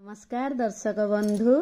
नमस्कार दर्शक बंधु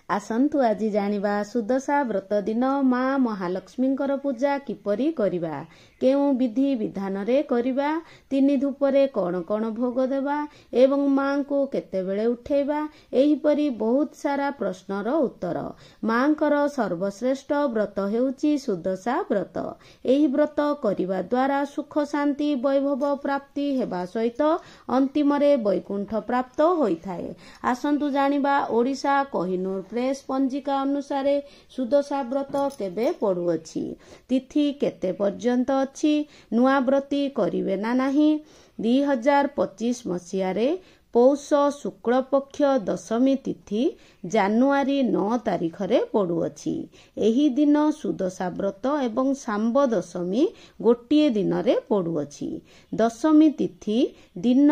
आसंतु आज जानिबा सुदशा व्रत दिन माँ महालक्ष्मी पूजा किपरि करिबा केउ विधि विधान रे करिबा तीन धूपरे कौन कौन भोग देबा एवं माँ को केतेबेले उठेबा एही परी बहुत सारा प्रश्नर उत्तर। माँकर सर्वश्रेष्ठ व्रत हेउची सुदशा व्रत। एही व्रत करिबा द्वारा सुख शांति वैभव प्राप्ति हेबा सहित अंतिमरे वैकुंठ प्राप्त होइथाए। आसंतु जानिबा ओडिशा कोहिनूर प्रेस पंजिका अनुसार सुदशा व्रत केबे पड़ुअछि, तिथि केते पर्यंत अछि, नुआ व्रती करिवे ना नाही। 2025 मसियारे पौष शुक्ल पक्ष दशमी तिथि जानुआरी 9 तारिखरे पड़ुअछि। एही दिन सुदशा व्रत एवं सांब दशमी गोटिए दिन रे पड़ुअछि। दशमी तिथि दिन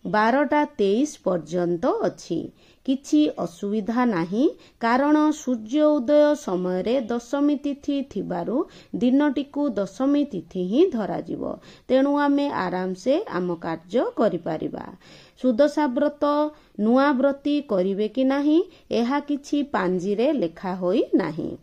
12:23 पर्यंत अछि। किछि असुविधा नाही, कारण सूर्य उदय समय रे दशमी तिथि थिबारु दिनटिकु दशमी तिथि ही धराजिवो, तेणु आमे आराम से आम कार्य करि परिबा। सुदशा व्रत नुआ व्रती करिवे कि नाही एहा किछि पांजिरे लेखा होई नाही।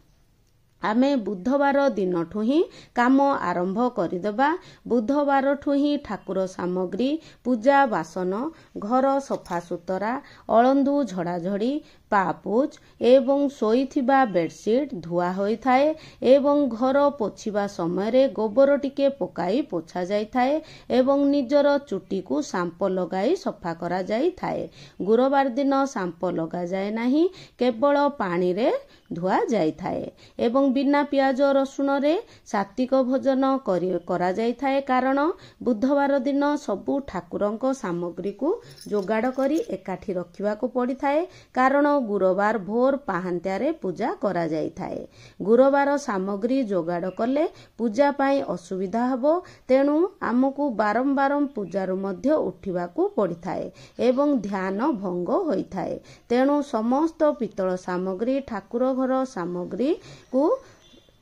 आमे बुधवार दिन ठु ही काम आरंभ करिदेबा। बुधवार ठु ही ठाकुर सामग्री पूजा बासन घर सफा सुतरा अलंदू झड़ाझड़ी पापूज एवं सोईथिबा बेडशीट धुआ होई थाए एवं घर पोछिबा समय रे गोबर टिके पकाई पोछा जाई थाए एवं निजर चुटी को सांप लगाई सफा करा जाई थाए। गुरुवार दिन सांप लगा जाए नाही, केवल पानी रे धुआ जाई थाए एवं बिना पियाज रसुण रे सात्विक भोजन करा जाई थाए, कारण बुधवार दिन सबु ठाकुरंको सामग्री को जोगाड़ करी एकाठी रखिबा को पड़ी थाए, कारण गुरुवार भोर पाहांत्यारे पूजा करा जाई थाए। गुरुवार सामग्री जोगाड़ कले पूजा पाई असुविधा हबो, तेणु आमको बारंबार पूजारू मध्य उठिबा को पड़ी थाए एवं ध्यान भंग होई थाए। तेणु समस्त पितल सामग्री ठाकुर घर सामग्री को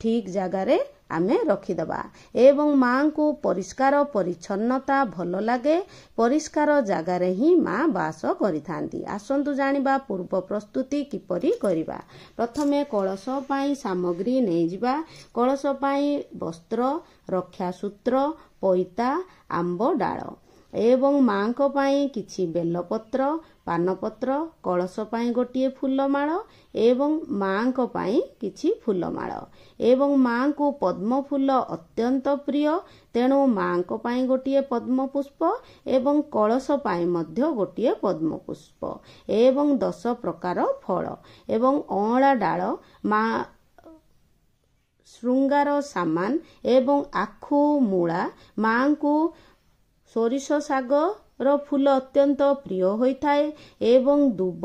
ठीक जगारे आमे रखिदबा एवं माँ को परिष्कार परिच्छन्नता भल लागे, परिष्कार जगारे ही माँ बास करिथांती। आसंतु जानिबा पूर्व प्रस्तुति किपरि करिबा। प्रथमे कलश पाई सामग्री नै जिबा। कलश पाई वस्त्र, रक्षा सूत्र, पैता, आंब डाळ एवं माँ को पाई किछि बेलपत्र, पानपत्र, कलश पाई गोटिए फूलमाळ एवं माँ को पाई किछि फूलमाळ एवं माँ को पद्म फूल अत्यंत प्रिय, तेणु माँ को पाई गोटिए पद्म पुष्प एवं कलश पाई मध्य गोटिए पद्म पुष्प एवं 10 प्रकार फल एवं अँला डाळ माँ श्रृंगार सामान एवं आखु मूला माँ को सोरिष साग रो फूल अत्यंत प्रिय होई थाए एवं दुब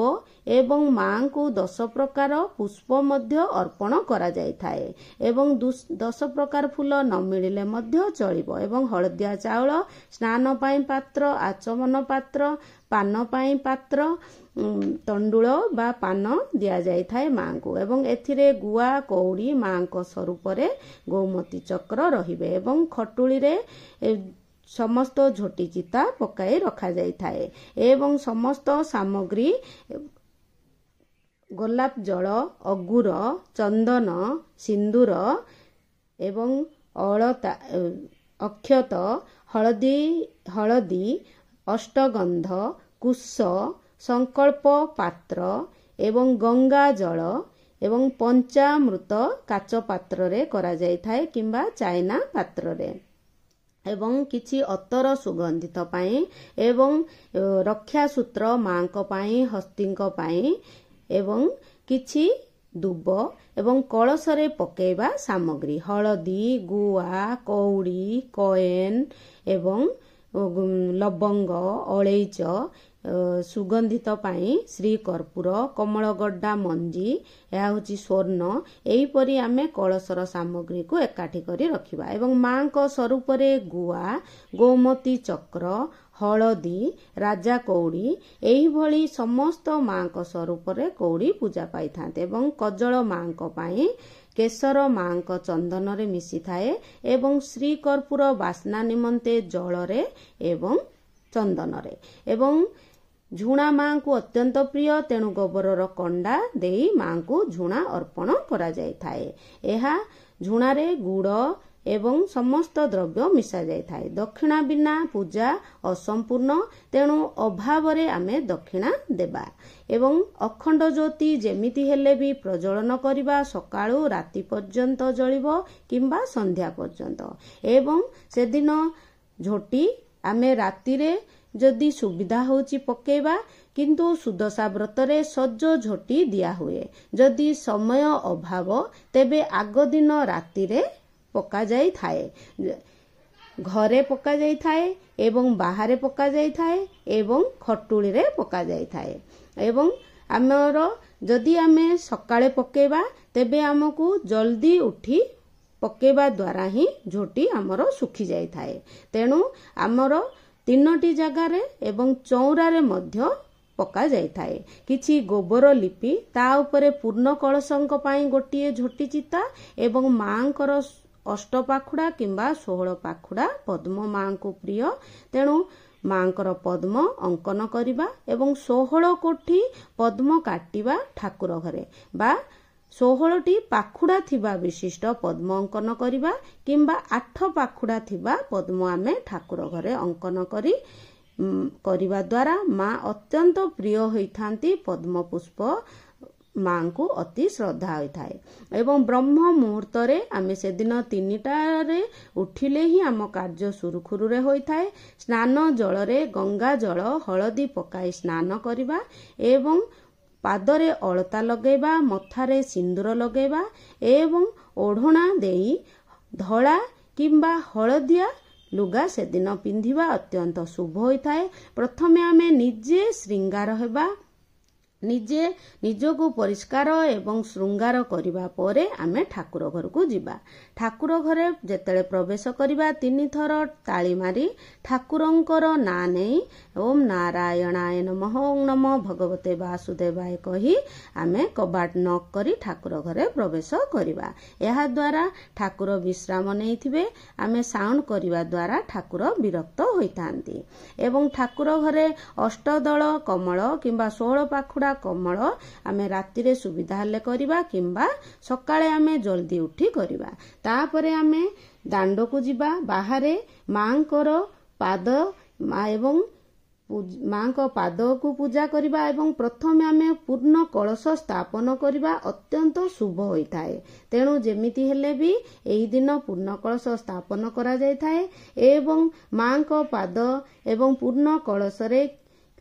एवं माँ को 10 प्रकार पुष्प मध्य अर्पण करा जाई थाए एवं 10 प्रकार फूल न मिलिले मध्य चलिबो एवं हळदिया चाउल, स्नान पाई पात्र, आचमन पात्र, पान पाई पात्र, तंडुल बा पान दिया जाई थाए माँ को एवं एथिरे गुआ कौड़ी माँ को स्वरूप रे गौमती चक्र रहिबे एवं खटुली रे समस्त झोटी चिता पकाई रखा जाई थाए एवं समस्त सामग्री गोलाप जल, अगुर, चंदन, सिंदूर एवं अलता, अक्षत, हळदी, अष्टगंध, कुश, संकल्प पात्र एवं गंगा जल एवं पंचामृत काच पात्र रे करा जाई थाए किंबा चाइना पात्र रे एवं किछि अतर सुगंधित पाई एवं रक्षा सूत्र माँ को पाई, हस्ती को पाई एवं किछि दुब एवं कलश रे पकेबा सामग्री हळदी, गुआ, कौड़ी, कॉइन एवं लवंग, अलैच, सुगंधित पाई श्री कर्पूर, कमलगड्डा मंजी, यह होची स्वर्ण, एही परी आमे कलशर सामग्री को एकाठी करी रखिबा एवं माँ को स्वरूप रे गुआ, गोमती चक्र, हळदी, राजा कौड़ी एही भली समस्त माँ को स्वरूप रे कौड़ी पूजा पाई थांते एवं कजल माँ को पाई, केसर माँ को चंदन रे मिसी थाए एवं श्री कर्पूर बास्ना निमंते जल रे एवं चंदन रे एवं ଝୁଣା ମାଙ୍କୁ ଅତ୍ୟନ୍ତ ପ୍ରିୟ, ତେଣୁ ଗୋବରର କଣ୍ଡା ଦେଇ ମାଙ୍କୁ ଝୁଣା ଅର୍ପଣ କରାଯାଇଥାଏ। ଏହା ଝୁଣାରେ ଗୁଡ଼ ଏବଂ ସମସ୍ତ ଦ୍ରବ୍ୟ ମିଶା ଯାଇଥାଏ। ଦକ୍ଷିଣା ବିନା ପୂଜା ଅସମ୍ପୂର୍ଣ୍ଣ, ତେଣୁ ଅଭାବରେ ଆମେ ଦକ୍ଷିଣା ଦେବା। ଏବଂ ଅଖଣ୍ଡ ଜ୍ୟୋତି ଯେମିତି ହେଲେ ବି ପ୍ରଜ୍ୱଳନ କରିବା, ସକାଳୁ ରାତି ପର୍ଯ୍ୟନ୍ତ ଜଳିବ କିମ୍ବା ସନ୍ଧ୍ୟା ପର୍ଯ୍ୟନ୍ତ। ଏବଂ ସେଦିନ ଝୋଟି ଆମେ ରାତିରେ ଯଦି ସୁବିଧା ହେଉଛି ପକେଇବା, କିନ୍ତୁ ସୁଦଶା ବ୍ରତରେ ସଜ ଝୋଟି ଦିଆହୁଏ। ଯଦି ସମୟ ଅଭାବ ତେବେ ଆଗ ଦିନ ରାତିରେ ପକାଯାଇଥାଏ। ଘରେ ପକାଯାଇଥାଏ ଏବଂ ବାହାରେ ପକାଯାଇଥାଏ ଏବଂ ଖଟୁଳିରେ ପକାଯାଇଥାଏ। ଏବଂ ଆମର ଯଦି ଆମେ ସକାଳେ ପକେଇବା ତେବେ ଆମକୁ ଜଲ୍ଦି ଉଠି ପକେଇବା ଦ୍ୱାରା ହିଁ ଝୋଟି ଆମର ଶୁଖି ଯାଇଥାଏ। ତେଣୁ ଆମର 3ଟି ଜାଗାରେ ଏବଂ ଚଉରାରେ ମଧ୍ୟ ପକାଯାଇଥାଏ। କିଛି ଗୋବର ଲିପି ତା ଉପରେ ପୂର୍ଣ୍ଣ କଳସଙ୍କ ପାଇଁ ଗୋଟିଏ ଝୋଟି ଚିତା ଏବଂ ମାଙ୍କର ଅଷ୍ଟପାଖୁଡ଼ା କିମ୍ବା 16 ପାଖୁଡ଼ା ପଦ୍ମ ମାଙ୍କୁ ପ୍ରିୟ, ତେଣୁ ମାଙ୍କର ପଦ୍ମ ଅଙ୍କନ କରିବା ଏବଂ 16 କୋଠି ପଦ୍ମ କାଟିବା ଠାକୁର ଘରେ, ବା 16ଟି ପାଖୁଡ଼ା ଥିବା ବିଶିଷ୍ଟ ପଦ୍ମ ଅଙ୍କନ କରିବା କିମ୍ବା 8 ପାଖୁଡ଼ା ଥିବା ପଦ୍ମ ଆମେ ଠାକୁର ଘରେ ଅଙ୍କନ କରିବା ଦ୍ୱାରା ମା ଅତ୍ୟନ୍ତ ପ୍ରିୟ ହୋଇଥାନ୍ତି। ପଦ୍ମ ପୁଷ୍ପ ମାଙ୍କୁ ଅତି ଶ୍ରଦ୍ଧା ହୋଇଥାଏ। ଏବଂ ବ୍ରହ୍ମ ମୁହୂର୍ତ୍ତରେ ଆମେ ସେଦିନ 3ଟାରେ ଉଠିଲେ ହିଁ ଆମ କାର୍ଯ୍ୟ ସୁରୁଖୁରୁରେ ହୋଇଥାଏ। ସ୍ନାନ ଜଳରେ ଗଙ୍ଗା ଜଳ ହଳଦୀ ପକାଇ ସ୍ନାନ କରିବା ଏବଂ ପାଦରେ ଅଳତା ଲଗାଇବା, ମଥାରେ ସିନ୍ଦୁର ଲଗାଇବା ଏବଂ ଓଢ଼ଣା ଦେଇ ଧଳା କିମ୍ବା ହଳଦିଆ ଲୁଗା ସେଦିନ ପିନ୍ଧିବା ଅତ୍ୟନ୍ତ ଶୁଭ ହୋଇଥାଏ। ପ୍ରଥମେ ଆମେ ନିଜେ ଶୃଙ୍ଗାର ହେବା, ନିଜେ ନିଜକୁ ପରିଷ୍କାର ଏବଂ ଶୃଙ୍ଗାର କରିବା ପରେ ଆମେ ଠାକୁର ଘରକୁ ଯିବା। ଠାକୁର ଘରେ ଯେତେବେଳେ ପ୍ରବେଶ କରିବା 3 ଥର ତାଳି ମାରି ଠାକୁରଙ୍କର ନାଁ ନେଇ ଓಂ ନାରାୟଣାୟ ନମଃ, ଓಂ ନମଃ ଭଗବତେ ବାସୁଦେବାୟ କହି ଆମେ କବାଟ ନକ୍ କରି ଠାକୁର ଘରେ ପ୍ରବେଶ କରିବା। ଏହାଦ୍ୱାରା ଠାକୁର ବିଶ୍ରାମ ନେଇଥିବେ। ଆମେ ସାଉଣ୍ଡ କରିବା ଦ୍ୱାରା ଠାକୁର ବିରକ୍ତ ହୋଇଥାନ୍ତି। ଏବଂ ଠାକୁର ଘରେ ଅଷ୍ଟଦଳ କମଳ କିମ୍ବା 16 ପାଖୁଡ଼ା କମଳ ଆମେ ରାତିରେ ସୁବିଧା ହେଲେ କରିବା କିମ୍ବା ସକାଳେ ଆମେ ଜଲ୍ଦି ଉଠି କରିବା। ତାପରେ ଆମେ ଦାଣ୍ଡକୁ ଯିବା। ବାହାରେ ମାଙ୍କର ପାଦ ଏବଂ ମାଙ୍କ ପାଦକୁ ପୂଜା କରିବା ଏବଂ ପ୍ରଥମେ ଆମେ ପୂର୍ଣ୍ଣ କଳସ ସ୍ଥାପନ କରିବା ଅତ୍ୟନ୍ତ ଶୁଭ ହୋଇଥାଏ। ତେଣୁ ଯେମିତି ହେଲେ ବି ଏହି ଦିନ ପୂର୍ଣ୍ଣ କଳସ ସ୍ଥାପନ କରାଯାଇଥାଏ ଏବଂ ମାଙ୍କ ପାଦ ଏବଂ ପୂର୍ଣ୍ଣ କଳସରେ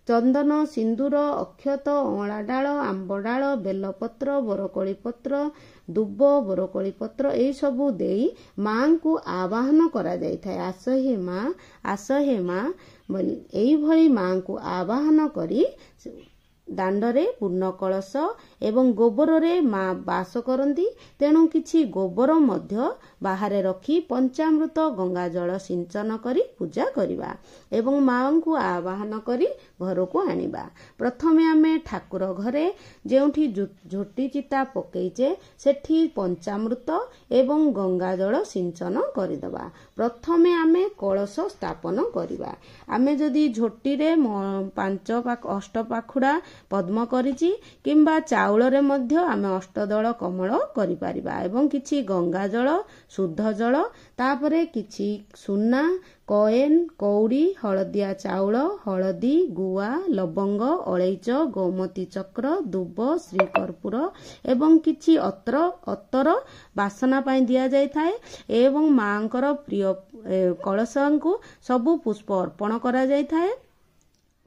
ଚନ୍ଦନ, ସିନ୍ଦୁର, ଅକ୍ଷତ, ଅଁଳା ଡାଳ, ଆମ୍ବ ଡାଳ, ବେଲପତ୍ର, ବରକୋଳି ପତ୍ର, ଦୁବ, ବରକୋଳି ପତ୍ର ଏହିସବୁ ଦେଇ ମାଙ୍କୁ ଆବାହନ କରାଯାଇଥାଏ। ଆସ ହେ ମା, ଆସ ହେ ମା, ଏଇଭଳି ମାଙ୍କୁ ଆବାହନ କରି ଦାଣ୍ଡରେ ପୂର୍ଣ୍ଣ କଳସ ଏବଂ ଗୋବରରେ ମା ବାସ କରନ୍ତି। ତେଣୁ କିଛି ଗୋବର ମଧ୍ୟ ବାହାରେ ରଖି ପଞ୍ଚାମୃତ ଗଙ୍ଗା ଜଳ ସିଞ୍ଚନ କରି ପୂଜା କରିବା ଏବଂ ମାଙ୍କୁ ଆବାହନ କରି ଘରକୁ ଆଣିବା। ପ୍ରଥମେ ଆମେ ଠାକୁର ଘରେ ଯେଉଁଠି ଝୋଟି ଚିତା ପକେଇଛେ ସେଠି ପଞ୍ଚାମୃତ ଏବଂ ଗଙ୍ଗା ଜଳ ସିଞ୍ଚନ କରିଦେବା। ପ୍ରଥମେ ଆମେ କଳସ ସ୍ଥାପନ କରିବା। ଆମେ ଯଦି ଝୋଟିରେ 5 ପାଖୁଡ଼ା ପଦ୍ମ କରିଛି କିମ୍ବା ଚାଉଳରେ ମଧ୍ୟ ଆମେ ଅଷ୍ଟଦଳ କମଳ କରିପାରିବା ଏବଂ କିଛି ଗଙ୍ଗା ଜଳ, ଶୁଦ୍ଧ ଜଳ, ତାପରେ କିଛି ସୁନା, କଏନ୍, କଉଡ଼ି, ହଳଦିଆ ଚାଉଳ, ହଳଦୀ, ଗୁଆ, ଲବଙ୍ଗ, ଅଳେଇଚ, ଗୋମତୀ ଚକ୍ର, ଦୁବ, ଶ୍ରୀକର୍ପୂର ଏବଂ କିଛି ଅତର ବାସନା ପାଇଁ ଦିଆଯାଇଥାଏ ଏବଂ ମାଙ୍କର ପ୍ରିୟ କଳସଙ୍କୁ ସବୁ ପୁଷ୍ପ ଅର୍ପଣ କରାଯାଇଥାଏ।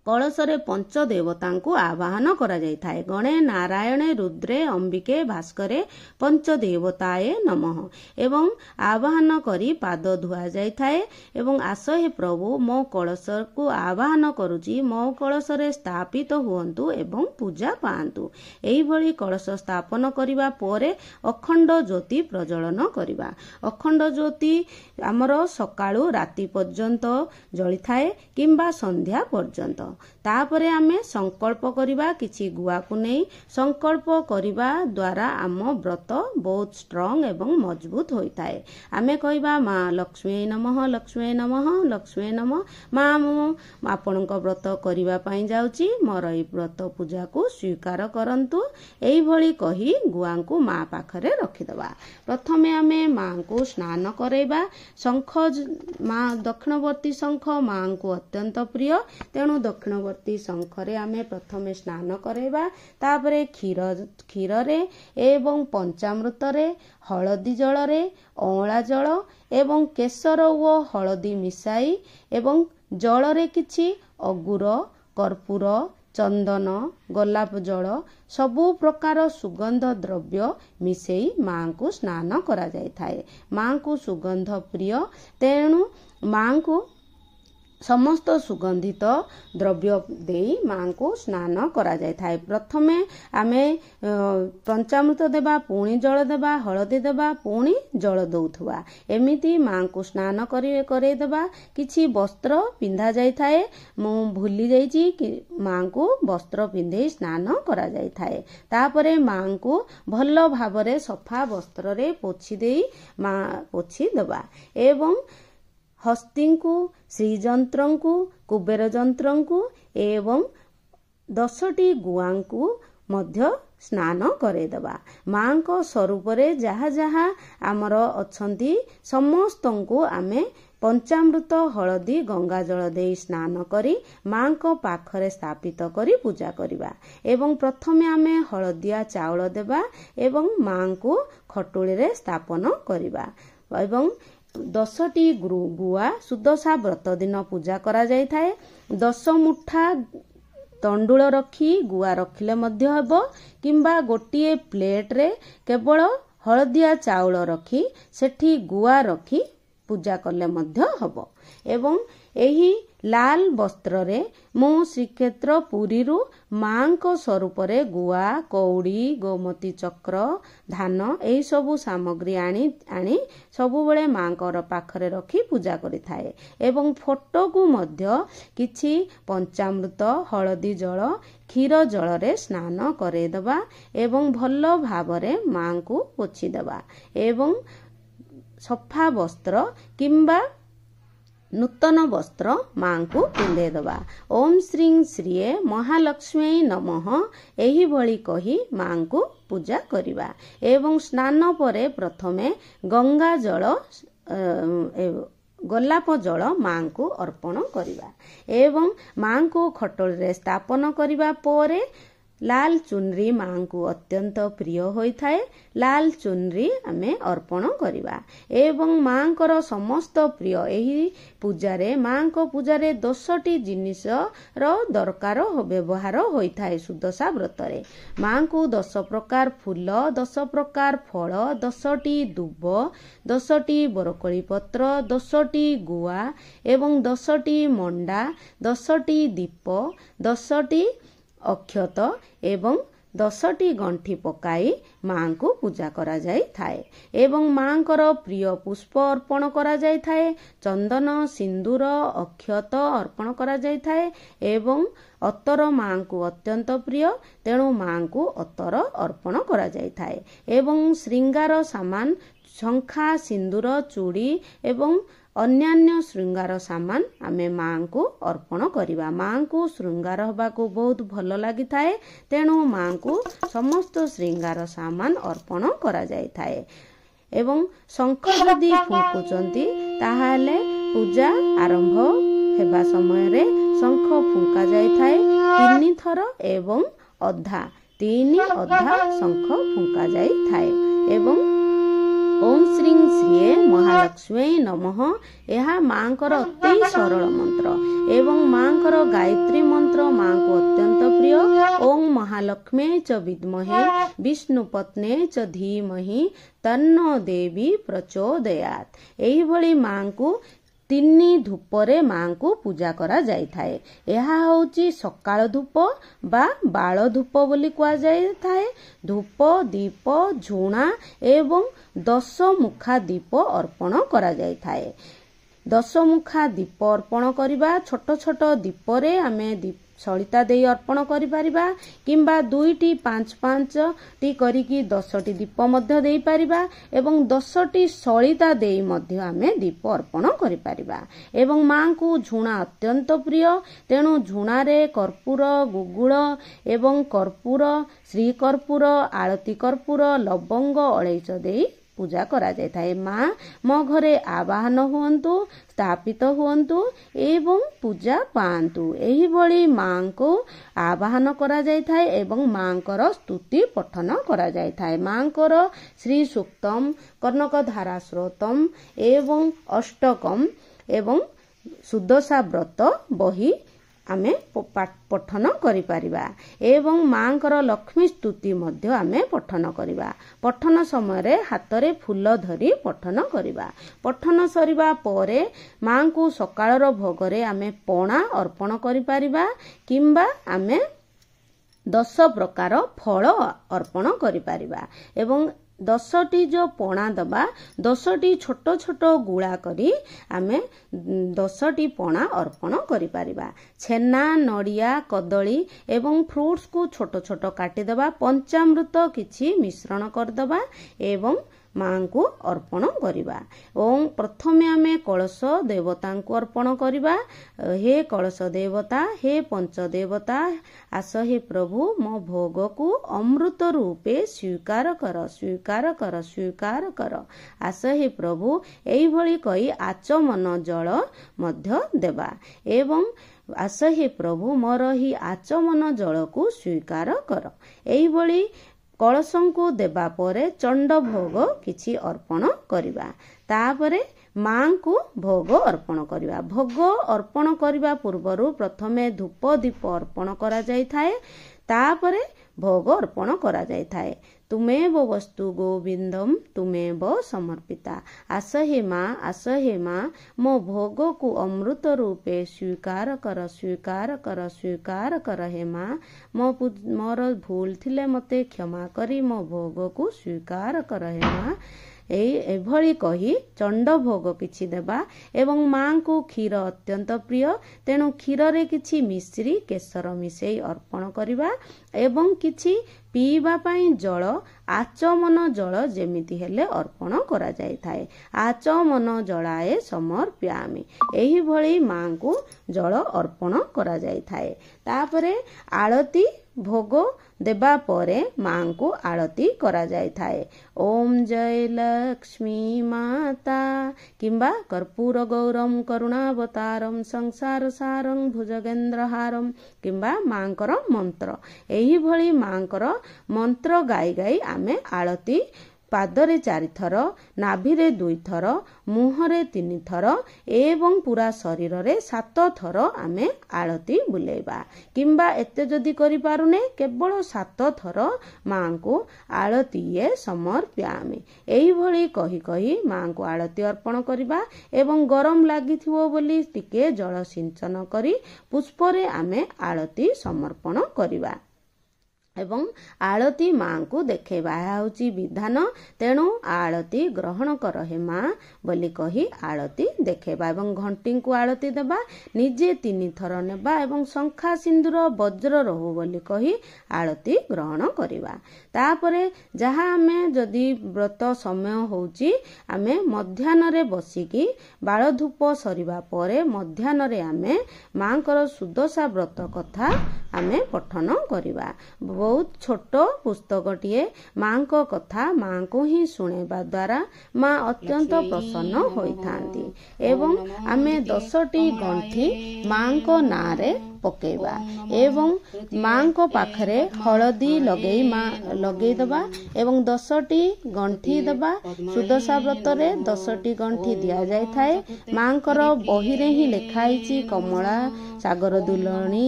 କଳସରେ ପଞ୍ଚଦେବତାଙ୍କୁ ଆବାହନ କରାଯାଇଥାଏ। ଗଣେ, ନାରାୟଣେ, ରୁଦ୍ରେ, ଅମ୍ବିକେ, ଭାସ୍କରେ, ପଞ୍ଚଦେବତାଏ ନମଃ ଏବଂ ଆବାହନ କରି ପାଦ ଧୁଆଯାଇଥାଏ ଏବଂ ଆସ ହେ ପ୍ରଭୁ, ମୋ କଳସକୁ ଆବାହନ କରୁଛି, ମୋ କଳସରେ ସ୍ଥାପିତ ହୁଅନ୍ତୁ ଏବଂ ପୂଜା ପାଆନ୍ତୁ। ଏହିଭଳି କଳସ ସ୍ଥାପନ କରିବା ପରେ ଅଖଣ୍ଡ ଜ୍ୟୋତି ପ୍ରଜ୍ୱଳନ କରିବା। ଅଖଣ୍ଡ ଜ୍ୟୋତି ଆମର ସକାଳୁ ରାତି ପର୍ଯ୍ୟନ୍ତ ଜଳିଥାଏ କିମ୍ବା ସନ୍ଧ୍ୟା ପର୍ଯ୍ୟନ୍ତ। ତାପରେ ଆମେ ସଂକଳ୍ପ କରିବା କିଛି ଗୁଆକୁ ନେଇ ସଂକଳ୍ପ କରିବା ଦ୍ୱାରା ଆମ ବ୍ରତ ବହୁତ ଷ୍ଟ୍ରଙ୍ଗ ଏବଂ ମଜବୁତ ହୋଇଥାଏ। ଆମେ କହିବା ମା ଲକ୍ଷ୍ମୀ ନମଃ ଲକ୍ଷ୍ମୀ ନମଃ ଲକ୍ଷ୍ମୀ ନମଃ। ମା ମୁଁ ଆପଣଙ୍କ ବ୍ରତ କରିବା ପାଇଁ ଯାଉଛି, ମୋର ଏହି ବ୍ରତ ପୂଜାକୁ ସ୍ୱୀକାର କରନ୍ତୁ। ଏଇଭଳି କହି ଗୁଆଙ୍କୁ ମା ପାଖରେ ରଖିଦେବା। ପ୍ରଥମେ ଆମେ ମାଙ୍କୁ ସ୍ନାନ କରାଇବା। ଶଙ୍ଖ ମା ଦକ୍ଷିଣବର୍ତ୍ତୀ ଶଙ୍ଖ ମାଙ୍କୁ ଅତ୍ୟନ୍ତ ପ୍ରିୟ, ତେଣୁ ଦକ୍ଷିଣବର୍ତ୍ତୀ ଶଙ୍ଖରେ ଆମେ ପ୍ରଥମେ ସ୍ନାନ କରାଇବା। ତାପରେ କ୍ଷୀରରେ ଏବଂ ପଞ୍ଚାମୃତରେ, ହଳଦୀ ଜଳରେ, ଅଁଳା ଜଳ ଏବଂ କେଶର ଓ ହଳଦୀ ମିଶାଇ ଏବଂ ଜଳରେ କିଛି ଅଗୁର, କର୍ପୂର, ଚନ୍ଦନ, ଗୋଲାପ ଜଳ ସବୁ ପ୍ରକାର ସୁଗନ୍ଧ ଦ୍ରବ୍ୟ ମିଶାଇ ମାଙ୍କୁ ସ୍ନାନ କରାଯାଇଥାଏ। ମାଙ୍କୁ ସୁଗନ୍ଧ ପ୍ରିୟ, ତେଣୁ ମାଙ୍କୁ ସମସ୍ତ ସୁଗନ୍ଧିତ ଦ୍ରବ୍ୟ ଦେଇ ମାଙ୍କୁ ସ୍ନାନ କରାଯାଇଥାଏ। ପ୍ରଥମେ ଆମେ ପଞ୍ଚାମୃତ ଦେବା, ପୁଣି ଜଳ ଦେବା, ହଳଦୀ ଦେବା, ପୁଣି ଜଳ ଦେଉଥିବା, ଏମିତି ମାଙ୍କୁ ସ୍ନାନ କରାଇଦେବା। କିଛି ବସ୍ତ୍ର ପିନ୍ଧା ଯାଇଥାଏ, ମୁଁ ଭୁଲି ଯାଇଛି କି ମାଙ୍କୁ ବସ୍ତ୍ର ପିନ୍ଧେଇ ସ୍ନାନ କରାଯାଇଥାଏ। ତାପରେ ମାଙ୍କୁ ଭଲ ଭାବରେ ସଫା ବସ୍ତ୍ରରେ ପୋଛି ଦେବା ଏବଂ ହସ୍ତୀଙ୍କୁ, ଶ୍ରୀଯନ୍ତ୍ରଙ୍କୁ, କୁବେର ଯନ୍ତ୍ରଙ୍କୁ ଏବଂ 10ଟି ଗୁଆଙ୍କୁ ମଧ୍ୟ ସ୍ନାନ କରାଇଦେବା। ମାଙ୍କ ସ୍ୱରୂପରେ ଯାହା ଯାହା ଆମର ଅଛନ୍ତି ସମସ୍ତଙ୍କୁ ଆମେ ପଞ୍ଚାମୃତ, ହଳଦୀ, ଗଙ୍ଗା ଜଳ ଦେଇ ସ୍ନାନ କରି ମାଙ୍କ ପାଖରେ ସ୍ଥାପିତ କରି ପୂଜା କରିବା ଏବଂ ପ୍ରଥମେ ଆମେ ହଳଦିଆ ଚାଉଳ ଦେବା ଏବଂ ମାଙ୍କୁ ଖଟୁଳିରେ ସ୍ଥାପନ କରିବା ଏବଂ 10ଟି ଗୁଆ ସୁଦଶା ବ୍ରତ ଦିନ ପୂଜା କରାଯାଇଥାଏ। 10 ମୁଠା ତଣ୍ଡୁଳ ରଖି ଗୁଆ ରଖିଲେ ମଧ୍ୟ ହେବ କିମ୍ବା ଗୋଟିଏ ପ୍ଲେଟରେ କେବଳ ହଳଦିଆ ଚାଉଳ ରଖି ସେଠି ଗୁଆ ରଖି ପୂଜା କଲେ ମଧ୍ୟ ହେବ ଏବଂ ଏହି ଲାଲ ବସ୍ତ୍ରରେ ମୁଁ ଶ୍ରୀକ୍ଷେତ୍ର ପୁରୀରୁ ମାଙ୍କ ସ୍ୱରୂପରେ ଗୁଆ, କଉଡ଼ି, ଗୋମତୀ ଚକ୍ର, ଧାନ ଏହିସବୁ ସାମଗ୍ରୀ ଆଣି ସବୁବେଳେ ମାଙ୍କର ପାଖରେ ରଖି ପୂଜା କରିଥାଏ ଏବଂ ଫଟୋକୁ ମଧ୍ୟ କିଛି ପଞ୍ଚାମୃତ, ହଳଦୀ ଜଳ, କ୍ଷୀର ଜଳରେ ସ୍ନାନ କରାଇଦେବା ଏବଂ ଭଲ ଭାବରେ ମାଙ୍କୁ ପୋଛିଦେବା ଏବଂ ସଫା ବସ୍ତ୍ର କିମ୍ବା ନୂତନ ବସ୍ତ୍ର ମାଙ୍କୁ ପିନ୍ଧେଇଦେବା। ଓମ୍ ଶ୍ରୀ ଶ୍ରୀଏ ମହାଲକ୍ଷ୍ମୀ ନମଃ ଏହିଭଳି କହି ମାଙ୍କୁ ପୂଜା କରିବା ଏବଂ ସ୍ନାନ ପରେ ପ୍ରଥମେ ଗଙ୍ଗା ଜଳ ଗୋଲାପ ଜଳ ମାଙ୍କୁ ଅର୍ପଣ କରିବା ଏବଂ ମାଙ୍କୁ ଖଟଳରେ ସ୍ଥାପନ କରିବା ପରେ ଲାଲ ଚୁନରି ମାଙ୍କୁ ଅତ୍ୟନ୍ତ ପ୍ରିୟ ହୋଇଥାଏ, ଲାଲ ଚୁନରି ଆମେ ଅର୍ପଣ କରିବା ଏବଂ ମାଙ୍କର ସମସ୍ତ ପ୍ରିୟ ଏହି ପୂଜାରେ ମାଙ୍କ ପୂଜାରେ 10ଟି ଜିନିଷର ଦରକାର ବ୍ୟବହାର ହୋଇଥାଏ। ସୁଦଶା ବ୍ରତରେ ମାଙ୍କୁ 10 ପ୍ରକାର ଫୁଲ, 10 ପ୍ରକାର ଫଳ, 10ଟି ଦୁବ, 10ଟି ବରକୋଳି ପତ୍ର, 10ଟି ଗୁଆ ଏବଂ 10ଟି ମଣ୍ଡା, 10ଟି ଦୀପ, 10ଟି ଅକ୍ଷତ ଏବଂ 10ଟି ଗଣ୍ଠି ପକାଇ ମାଙ୍କୁ ପୂଜା କରାଯାଇଥାଏ ଏବଂ ମାଙ୍କର ପ୍ରିୟ ପୁଷ୍ପ ଅର୍ପଣ କରାଯାଇଥାଏ। ଚନ୍ଦନ, ସିନ୍ଦୁର, ଅକ୍ଷତ ଅର୍ପଣ କରାଯାଇଥାଏ ଏବଂ ଅତର ମାଙ୍କୁ ଅତ୍ୟନ୍ତ ପ୍ରିୟ, ତେଣୁ ମାଙ୍କୁ ଅତର ଅର୍ପଣ କରାଯାଇଥାଏ ଏବଂ ଶୃଙ୍ଗାର ସାମାନ ଶଙ୍ଖା, ସିନ୍ଦୁର, ଚୁଡ଼ି ଏବଂ ଅନ୍ୟାନ୍ୟ ଶୃଙ୍ଗାର ସାମାନ ଆମେ ମାଙ୍କୁ ଅର୍ପଣ କରିବା। ମାଙ୍କୁ ଶୃଙ୍ଗାର ହେବାକୁ ବହୁତ ଭଲ ଲାଗିଥାଏ, ତେଣୁ ମାଙ୍କୁ ସମସ୍ତ ଶୃଙ୍ଗାର ସାମାନ ଅର୍ପଣ କରାଯାଇଥାଏ ଏବଂ ଶଙ୍ଖ ଯଦି ଫୁଙ୍କୁଛନ୍ତି ତାହେଲେ ପୂଜା ଆରମ୍ଭ ହେବା ସମୟରେ ଶଙ୍ଖ ଫୁଙ୍କା ଯାଇଥାଏ 3 ଥର ଏବଂ ତିନି ଶଙ୍ଖ ଫୁଙ୍କା ଯାଇଥାଏ ଏବଂ ଓମ୍ ଶ୍ରୀ ଶ୍ରୀଏ ମହାଲକ୍ଷ୍ମୀ ନମଃ ଏହା ମାଙ୍କର ଅତି ସରଳ ମନ୍ତ୍ର ଏବଂ ମାଙ୍କର ଗାୟତ୍ରୀ ମନ୍ତ୍ର ମାଙ୍କୁ ଅତ୍ୟନ୍ତ ପ୍ରିୟ। ଓମ୍ ମହାଲକ୍ଷ୍ମୀ ଚ ବିଦ୍ମହେ ବିଷ୍ଣୁ ପତ୍ନୀ ଚ ଧୀମହି ତନ୍ନୋ ଦେବୀ ପ୍ରଚୋଦୟାତ୍। ଏହିଭଳି ମାଙ୍କୁ 3 ଧୂପରେ ମାଙ୍କୁ ପୂଜା କରାଯାଇଥାଏ। ଏହା ହେଉଛି ସକାଳ ଧୂପ ବା ବାଳ ଧୂପ ବୋଲି କୁହାଯାଇଥାଏ। ଧୂପ, ଦୀପ, ଝୁଣା ଏବଂ 10 ମୁଖା ଦୀପ ଅର୍ପଣ କରାଯାଇଥାଏ। 10 ମୁଖା ଦୀପ ଅର୍ପଣ କରିବା, ଛୋଟ ଛୋଟ ଦୀପରେ ଆମେ ସଳିତା ଦେଇ ଅର୍ପଣ କରିପାରିବା କିମ୍ବା 2ଟି 5-5ଟି କରିକି 10ଟି ଦୀପ ମଧ୍ୟ ଦେଇପାରିବା ଏବଂ 10ଟି ସଳିତା ଦେଇ ମଧ୍ୟ ଆମେ ଦୀପ ଅର୍ପଣ କରିପାରିବା। ଏବଂ ମାଙ୍କୁ ଝୁଣା ଅତ୍ୟନ୍ତ ପ୍ରିୟ, ତେଣୁ ଝୁଣାରେ କର୍ପୂର, ଗୁଗୁଳ ଏବଂ କର୍ପୂର, ଶ୍ରୀକର୍ପୂର, ଆଳତି କର୍ପୂର, ଲବଙ୍ଗ, ଅଳେଇଚ ଦେଇ ପୂଜା କରାଯାଇଥାଏ। ମା ମୋ ଘରେ ଆବାହନ ହୁଅନ୍ତୁ, ସ୍ଥାପିତ ହୁଅନ୍ତୁ ଏବଂ ପୂଜା ପାଆନ୍ତୁ। ଏହିଭଳି ମାଙ୍କୁ ଆବାହନ କରାଯାଇଥାଏ ଏବଂ ମାଙ୍କର ସ୍ତୁତି ପଠନ କରାଯାଇଥାଏ। ମାଙ୍କର ଶ୍ରୀ ସୂକ୍ତମ୍, କନକଧାରା ସ୍ରୋତମ୍ ଏବଂ ଅଷ୍ଟକମ୍ ଏବଂ ସୁଦଶା ବ୍ରତ ବହି ଆମେ ପଠନ କରିପାରିବା ଏବଂ ମାଙ୍କର ଲକ୍ଷ୍ମୀ ସ୍ତୁତି ମଧ୍ୟ ଆମେ ପଠନ କରିବା। ପଠନ ସମୟରେ ହାତରେ ଫୁଲ ଧରି ପଠନ କରିବା। ପଠନ ସରିବା ପରେ ମାଙ୍କୁ ସକାଳର ଭୋଗରେ ଆମେ ପଣା ଅର୍ପଣ କରିପାରିବା କିମ୍ବା ଆମେ 10 ପ୍ରକାର ଫଳ ଅର୍ପଣ କରିପାରିବା ଏବଂ 10ଟି ଯେଉଁ ପଣା ଦେବା 10ଟି ଛୋଟ ଛୋଟ ଗୁଳା କରି ଆମେ 10ଟି ପଣା ଅର୍ପଣ କରିପାରିବା। ଛେନା, ନଡ଼ିଆ, କଦଳୀ ଏବଂ ଫ୍ରୁଟ୍ସକୁ ଛୋଟ ଛୋଟ କାଟିଦେବା, ପଞ୍ଚାମୃତ କିଛି ମିଶ୍ରଣ କରିଦେବା ଏବଂ ମାଙ୍କୁ ଅର୍ପଣ କରିବା। ଏବଂ ପ୍ରଥମେ ଆମେ କଳସ ଦେବତାଙ୍କୁ ଅର୍ପଣ କରିବା। ହେ କଳସ ଦେବତା, ହେ ପଞ୍ଚଦେବତା, ଆସ ହେ ପ୍ରଭୁ, ମୋ ଭୋଗକୁ ଅମୃତ ରୂପେ ସ୍ୱୀକାର କର, ସ୍ୱୀକାର କର, ସ୍ୱୀକାର କର। ଆସ ହେ ପ୍ରଭୁ, ଏଇଭଳି କହି ଆଚମନ ଜଳ ମଧ୍ୟ ଦେବା ଏବଂ ଆସ ହେ ପ୍ରଭୁ, ମୋର ଏହି ଆଚମନ ଜଳକୁ ସ୍ୱୀକାର କର। ଏଇଭଳି କଳସଙ୍କୁ ଦେବା ପରେ ଚଣ୍ଡ ଭୋଗ କିଛି ଅର୍ପଣ କରିବା। ତାପରେ ମାଙ୍କୁ ଭୋଗ ଅର୍ପଣ କରିବା। ଭୋଗ ଅର୍ପଣ କରିବା ପୂର୍ବରୁ ପ୍ରଥମେ ଧୂପ ଦୀପ ଅର୍ପଣ କରାଯାଇଥାଏ, ତାପରେ ଭୋଗ ଅର୍ପଣ କରାଯାଇଥାଏ। ତୁମେବ ବସ୍ତୁ ଗୋବିନ୍ଦମ୍ ତୁମେବ ସମର୍ପିତା। ଆସ ହେ ମା, ଆସ ହେ ମା, ମୋ ଭୋଗକୁ ଅମୃତ ରୂପେ ସ୍ୱୀକାର କର, ସ୍ୱୀକାର କର, ସ୍ୱୀକାର କର। ହେ ମା, ମୋର ଭୁଲ ଥିଲେ ମୋତେ କ୍ଷମା କରି ମୋ ଭୋଗକୁ ସ୍ୱୀକାର କର। ହେ ମା, ଏଭଳି କହି ଚଣ୍ଡ ଭୋଗ କିଛି ଦେବା ଏବଂ ମାଙ୍କୁ କ୍ଷୀର ଅତ୍ୟନ୍ତ ପ୍ରିୟ, ତେଣୁ କ୍ଷୀରରେ କିଛି ମିଶ୍ରି କେଶର ମିଶେଇ ଅର୍ପଣ କରିବା ଏବଂ କିଛି ପିଇବା ପାଇଁ ଜଳ, ଆଚମନ ଜଳ ଯେମିତି ହେଲେ ଅର୍ପଣ କରାଯାଇଥାଏ। ଆଚମନ ଜଳାଏ ସମର୍ପ୍ୟାମି, ଏହିଭଳି ମାଙ୍କୁ ଜଳ ଅର୍ପଣ କରାଯାଇଥାଏ। ତାପରେ ଆଳତି ଭୋଗ ଦେବା ପରେ ମାଙ୍କୁ ଆଳତି କରାଯାଇଥାଏ। ଓମ୍ ଜୟ ଲକ୍ଷ୍ମୀ ମାତା କିମ୍ବା କର୍ପୂର ଗୌରମ କରୁଣାବତାରମ୍ ସଂସାର ସାରଂ ଭୁଜଗେନ୍ଦ୍ରହାରମ୍ କିମ୍ବା ମାଙ୍କର ମନ୍ତ୍ର। ଏହିଭଳି ମାଙ୍କର ମନ୍ତ୍ର ଗାଇ ଗାଇ ଆମେ ଆଳତି ପାଦରେ 4 ଥର, ନାଭିରେ 2 ଥର, ମୁହଁରେ 3 ଥର ଏବଂ ପୁରା ଶରୀରରେ 7 ଥର ଆମେ ଆଳତି ବୁଲେଇବା କିମ୍ବା ଏତେ ଯଦି କରିପାରୁନେ କେବଳ 7 ଥର ମାଙ୍କୁ ଆଳତିଏ ସମର୍ପ୍ୟାମି। ଏହିଭଳି କହି କହି ମାଙ୍କୁ ଆଳତି ଅର୍ପଣ କରିବା ଏବଂ ଗରମ ଲାଗିଥିବ ବୋଲି ଟିକେ ଜଳ ସିଞ୍ଚନ କରି ପୁଷ୍ପରେ ଆମେ ଆଳତି ସମର୍ପଣ କରିବା ଏବଂ ଆଳତି ମାଙ୍କୁ ଦେଖେଇବା। ଏହା ହେଉଛି ବିଧାନ, ତେଣୁ ଆଳତି ଗ୍ରହଣ କର ହେ ମା ବୋଲି କହି ଆଳତି ଦେଖେଇବା ଏବଂ ଘଣ୍ଟିଙ୍କୁ ଆଳତି ଦେବା, ନିଜେ 3 ଥର ନେବା ଏବଂ ଶଙ୍ଖା ସିନ୍ଦୁର ବଜ୍ର ରହୁ ବୋଲି କହି ଆଳତି ଗ୍ରହଣ କରିବା। ତାପରେ ଯାହା ଆମେ ଯଦି ବ୍ରତ ସମୟ ହେଉଛି ଆମେ ମଧ୍ୟାହ୍ନରେ ବସିକି ବାଳଧୂପ ସରିବା ପରେ ମଧ୍ୟାହ୍ନରେ ଆମେ ମାଙ୍କର ସୁଦଶା ବ୍ରତ କଥା ଆମେ ପଠନ କରିବା। ବହୁତ ଛୋଟ ପୁସ୍ତକଟିଏ, ମାଙ୍କ କଥା ମାଙ୍କୁ ହିଁ ଶୁଣେଇବା ଦ୍ୱାରା ମା ଅତ୍ୟନ୍ତ ପ୍ରସନ୍ନ ହୋଇଥାନ୍ତି ଏବଂ ଆମେ 10ଟି ଗଣ୍ଠି ମାଙ୍କ ନାଁରେ ପକେଇବା ଏବଂ ମାଙ୍କ ପାଖରେ ହଳଦୀ ଲଗେଇଦେବା ଏବଂ 10ଟି ଗଣ୍ଠି ଦେବା। ସୁଦଶା ବ୍ରତରେ 10ଟି ଗଣ୍ଠି ଦିଆଯାଇଥାଏ। ମାଙ୍କର ବହିରେ ହିଁ ଲେଖା ହେଇଛି କମଳା, ସାଗର ଦୁଲଣୀ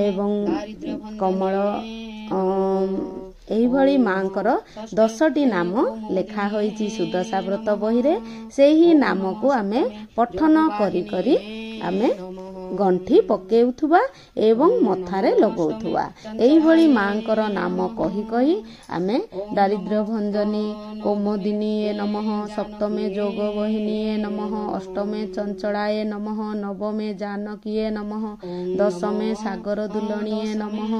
ଏବଂ କମଳ, ଏହିଭଳି ମାଙ୍କର 10ଟି ନାମ ଲେଖା ହୋଇଛି ସୁଦଶା ବ୍ରତ ବହିରେ। ସେହି ନାମକୁ ଆମେ ପଠନ କରି କରି ଆମେ ଗଣ୍ଠି ପକେଉଥିବା ଏବଂ ମଥାରେ ଲଗାଉଥିବା। ଏଇଭଳି ମାଙ୍କର ନାମ କହି କହି ଆମେ ଦାରିଦ୍ର୍ୟ ଭଞ୍ଜନୀ, କୌମୋଦିନୀଏ ନମଃ, ସପ୍ତମେ ଯୋଗ ବହିନୀଏ ନମଃ, ଅଷ୍ଟମେ ଚଞ୍ଚଳାଏ ନମଃ, ନବମେ ଜାନକୀଏ ନମଃ, ଦଶମେ ସାଗର ଦୁଲଣୀଏ ନମଃ,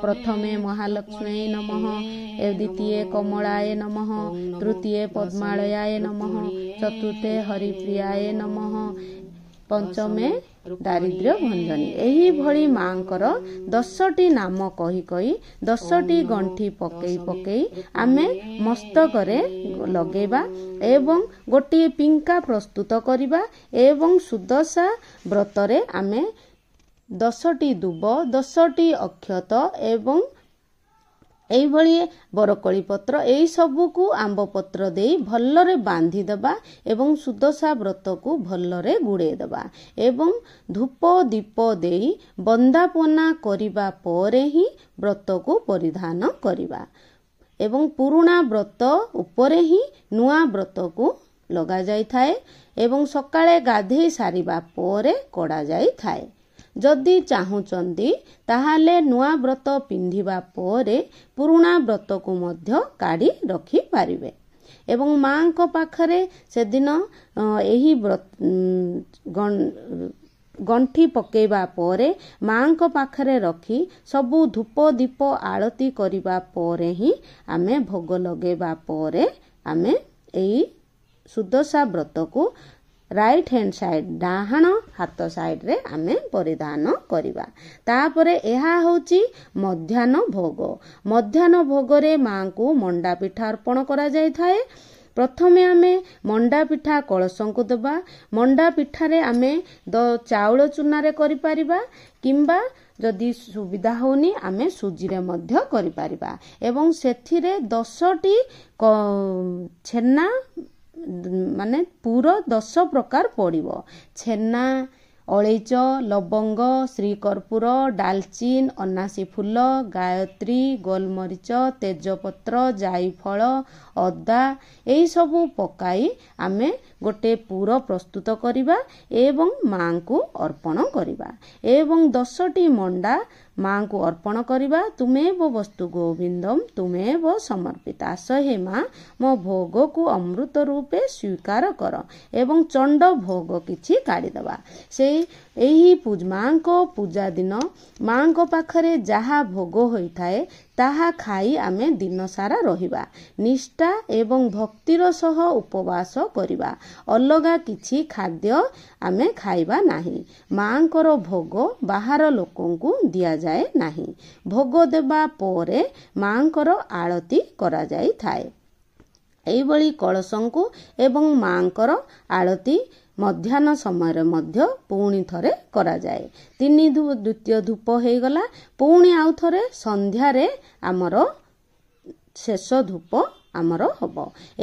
ପ୍ରଥମେ ମହାଲକ୍ଷ୍ମୀ ନମଃ, ଦ୍ୱିତୀୟ କମଳାଏ ନମଃ, ତୃତୀୟ ପଦ୍ମାଳୟାଏ ନମଃ, ଚତୁର୍ଥେ ହରିପ୍ରିୟାଏ ନମଃ, ପଞ୍ଚମେ ଦାରିଦ୍ର୍ୟ ଭଞ୍ଜନୀ। ଏହିଭଳି ମାଙ୍କର 10ଟି ନାମ କହି କହି 10ଟି ଗଣ୍ଠି ପକେଇ ପକେଇ ଆମେ ମସ୍ତକରେ ଲଗେଇବା ଏବଂ ଗୋଟିଏ ପିଙ୍କା ପ୍ରସ୍ତୁତ କରିବା ଏବଂ ସୁଦଶା ବ୍ରତରେ ଆମେ 10ଟି ଦୁବ, 10ଟି ଅକ୍ଷତ ଏବଂ ଏଇଭଳି ବରକୋଳି ପତ୍ର ଏଇ ସବୁକୁ ଆମ୍ବ ପତ୍ର ଦେଇ ଭଲରେ ବାନ୍ଧିଦେବା ଏବଂ ସୁଦଶା ବ୍ରତକୁ ଭଲରେ ଗୁଡ଼େଇ ଦେବା ଏବଂ ଧୂପ ଦୀପ ଦେଇ ବନ୍ଦାପନା କରିବା ପରେ ହିଁ ବ୍ରତକୁ ପରିଧାନ କରିବା ଏବଂ ପୁରୁଣା ବ୍ରତ ଉପରେ ହିଁ ନୂଆ ବ୍ରତକୁ ଲଗାଯାଇଥାଏ ଏବଂ ସକାଳେ ଗାଧେଇ ସାରିବା ପରେ କଢ଼ାଯାଇଥାଏ। ଯଦି ଚାହୁଁଛନ୍ତି ତାହେଲେ ନୂଆ ବ୍ରତ ପିନ୍ଧିବା ପରେ ପୁରୁଣା ବ୍ରତକୁ ମଧ୍ୟ କାଢ଼ି ରଖିପାରିବେ ଏବଂ ମାଙ୍କ ପାଖରେ ସେଦିନ ଏହି ଗଣ୍ଠି ପକେଇବା ପରେ ମାଙ୍କ ପାଖରେ ରଖି ସବୁ ଧୂପ ଦୀପ ଆଳତି କରିବା ପରେ ହିଁ ଆମେ ଭୋଗ ଲଗେଇବା ପରେ ଆମେ ଏହି ସୁଦଶା ବ୍ରତକୁ ରାଇଟ୍ ହ୍ୟାଣ୍ଡ ସାଇଡ୍, ଡାହାଣ ହାତ ସାଇଡ୍ରେ ଆମେ ପରିଧାନ କରିବା। ତାପରେ ଏହା ହେଉଛି ମଧ୍ୟାହ୍ନ ଭୋଗ। ମଧ୍ୟାହ୍ନ ଭୋଗରେ ମାଙ୍କୁ ମଣ୍ଡା ପିଠା ଅର୍ପଣ କରାଯାଇଥାଏ। ପ୍ରଥମେ ଆମେ ମଣ୍ଡା ପିଠା କଳସଙ୍କୁ ଦେବା। ମଣ୍ଡା ପିଠାରେ ଆମେ ଚାଉଳ ଚୂନାରେ କରିପାରିବା କିମ୍ବା ଯଦି ସୁବିଧା ହେଉନି ଆମେ ସୁଜିରେ ମଧ୍ୟ କରିପାରିବା ଏବଂ ସେଥିରେ 10ଟି ଛେନା ମାନେ ପୁର 10 ପ୍ରକାର ପଡ଼ିବ। ଛେନା, ଅଳେଇଚ, ଲବଙ୍ଗ, ଶ୍ରୀକର୍ପୂର, ଡାଲଚିନ, ଅନାସୀ ଫୁଲ, ଗାୟତ୍ରୀ, ଗୋଲମରିଚ, ତେଜପତ୍ର, ଜାଇଫଳ, ଅଦା ଏହିସବୁ ପକାଇ ଆମେ ଗୋଟେ ପୁର ପ୍ରସ୍ତୁତ କରିବା ଏବଂ ମାଙ୍କୁ ଅର୍ପଣ କରିବା ଏବଂ 10ଟି ମଣ୍ଡା ମାଙ୍କୁ ଅର୍ପଣ କରିବା। ତୁମେବ ବସ୍ତୁ ଗୋବିନ୍ଦମ ତୁମେବ ସମର୍ପିତା। ଆସ ହେ ମା ମୋ ଭୋଗକୁ ଅମୃତ ରୂପେ ସ୍ୱୀକାର କର ଏବଂ ଚଣ୍ଡ ଭୋଗ କିଛି କାଢ଼ିଦେବା। ଏହି ମାଙ୍କ ପୂଜା ଦିନ ମାଙ୍କ ପାଖରେ ଯାହା ଭୋଗ ହୋଇଥାଏ ତାହା ଖାଇ ଆମେ ଦିନସାରା ରହିବା। ନିଷ୍ଠା ଏବଂ ଭକ୍ତିର ସହ ଉପବାସ କରିବା। ଅଲଗା କିଛି ଖାଦ୍ୟ ଆମେ ଖାଇବା ନାହିଁ। ମାଙ୍କର ଭୋଗ ବାହାର ଲୋକଙ୍କୁ ଦିଆଯାଏ ନାହିଁ। ଭୋଗ ଦେବା ପରେ ମାଙ୍କର ଆଳତି କରାଯାଇଥାଏ। ଏହିଭଳି କଳସଙ୍କୁ ଏବଂ ମାଙ୍କର ଆଳତି ମଧ୍ୟାହ୍ନ ସମୟରେ ମଧ୍ୟ ପୁଣି ଥରେ କରାଯାଏ। ଦ୍ୱିତୀୟ ଧୂପ ହେଇଗଲା। ପୁଣି ଆଉ ଥରେ ସନ୍ଧ୍ୟାରେ ଆମର ଶେଷ ଧୂପ ଆମର ହବ।